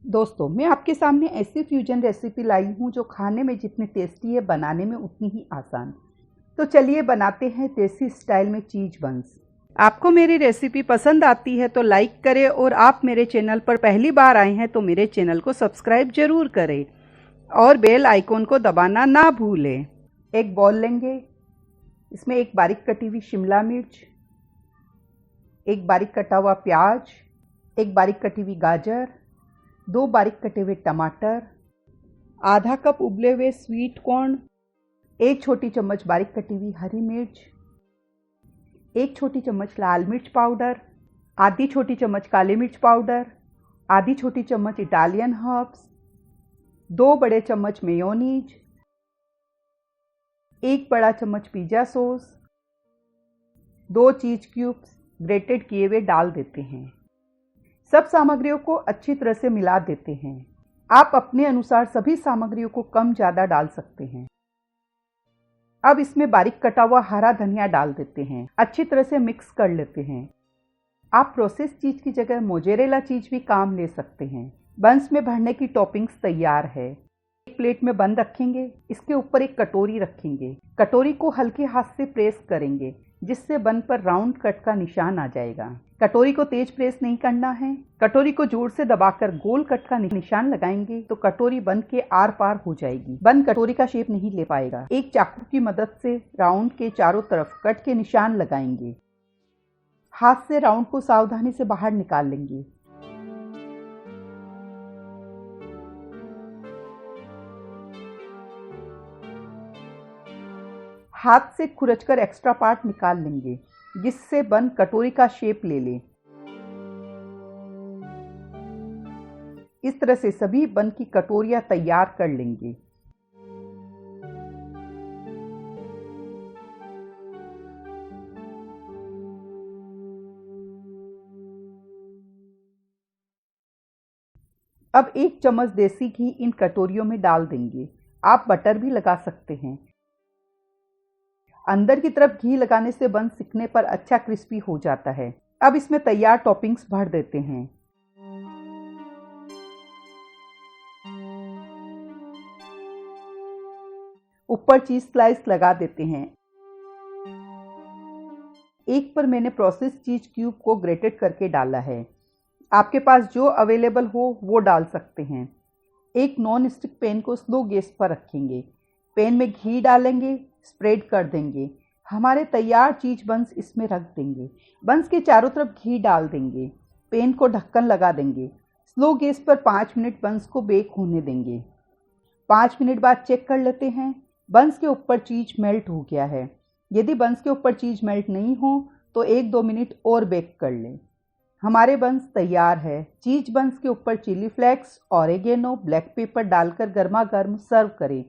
दोस्तों, मैं आपके सामने ऐसी फ्यूजन रेसिपी लाई हूँ जो खाने में जितनी टेस्टी है, बनाने में उतनी ही आसान। तो चलिए बनाते हैं देसी स्टाइल में चीज़ बंस। आपको मेरी रेसिपी पसंद आती है तो लाइक करें, और आप मेरे चैनल पर पहली बार आए हैं तो मेरे चैनल को सब्सक्राइब जरूर करें और बेल आइकॉन को दबाना ना भूलें। एक बॉल लेंगे, इसमें एक बारीक कटी हुई शिमला मिर्च, एक बारीक कटा हुआ प्याज, एक बारीक कटी हुई गाजर, 2 बारीक कटे हुए टमाटर, आधा कप उबले हुए स्वीट कॉर्न, 1 छोटी चम्मच बारीक कटी हुई हरी मिर्च, 1 छोटी चम्मच लाल मिर्च पाउडर, आधी छोटी चम्मच काली मिर्च पाउडर, आधी छोटी चम्मच इटालियन हर्ब्स, 2 बड़े चम्मच मेयोनीज, 1 बड़ा चम्मच pizza sauce, 2 cheese cubes grated किए हुए डाल देते हैं। सब सामग्रियों को अच्छी तरह से मिला देते हैं। आप अपने अनुसार सभी सामग्रियों को कम ज़्यादा डाल सकते हैं। अब इसमें बारीक कटा हुआ हरा धनिया डाल देते हैं। अच्छी तरह से मिक्स कर लेते हैं। आप प्रोसेस चीज़ की जगह मोज़रेला चीज़ भी काम ले सकते हैं। बंस में भरने की टॉपिंग्स तैयार है। एक प्लेट में बन रखेंगे, इसके ऊपर एक कटोरी रखेंगे। कटोरी को हल्के हाथ से प्रेस करेंगे, जिससे बन पर राउंड कट का निशान आ जाएगा। कटोरी को तेज प्रेस नहीं करना है। कटोरी को जोर से दबाकर गोल कट का निशान लगाएंगे तो कटोरी बन के आर पार हो जाएगी। बन कटोरी का शेप नहीं ले पाएगा। एक चाकू की मदद से राउंड के चारों तरफ कट के निशान लगाएंगे। हाथ से राउंड को सावधानी से बाहर निकाल लेंगे। हाथ से खुरचकर एक्स्ट्रा पार्ट निकाल लेंगे, जिससे बन कटोरी का शेप ले ले। इस तरह से सभी बन की कटोरियां तैयार कर लेंगे। अब 1 चम्मच देसी घी इन कटोरियों में डाल देंगे। आप बटर भी लगा सकते हैं। अंदर की तरफ घी लगाने से बन सिकने पर अच्छा क्रिस्पी हो जाता है। अब इसमें तैयार टॉपिंग्स भर देते हैं। ऊपर चीज स्लाइस लगा देते हैं। एक पर मैंने प्रोसेस चीज क्यूब को ग्रेटेड करके डाला है। आपके पास जो अवेलेबल हो वो डाल सकते हैं। एक नॉन स्टिक पैन को स्लो गैस पर रखेंगे। पैन में घी डालेंगे, स्प्रेड कर देंगे। हमारे तैयार चीज बंस इसमें रख देंगे। बंस के चारों तरफ घी डाल देंगे। पैन को ढक्कन लगा देंगे। स्लो गैस पर 5 मिनट बंस को बेक होने देंगे। 5 मिनट बाद चेक कर लेते हैं। बंस के ऊपर चीज मेल्ट हो गया है। यदि बंस के ऊपर चीज मेल्ट नहीं हो तो 1-2 मिनट और बेक कर लें। हमारे बंस तैयार है। चीज बंस के ऊपर chilli flakes, oregano, black pepper डालकर गर्मा गर्म सर्व करें।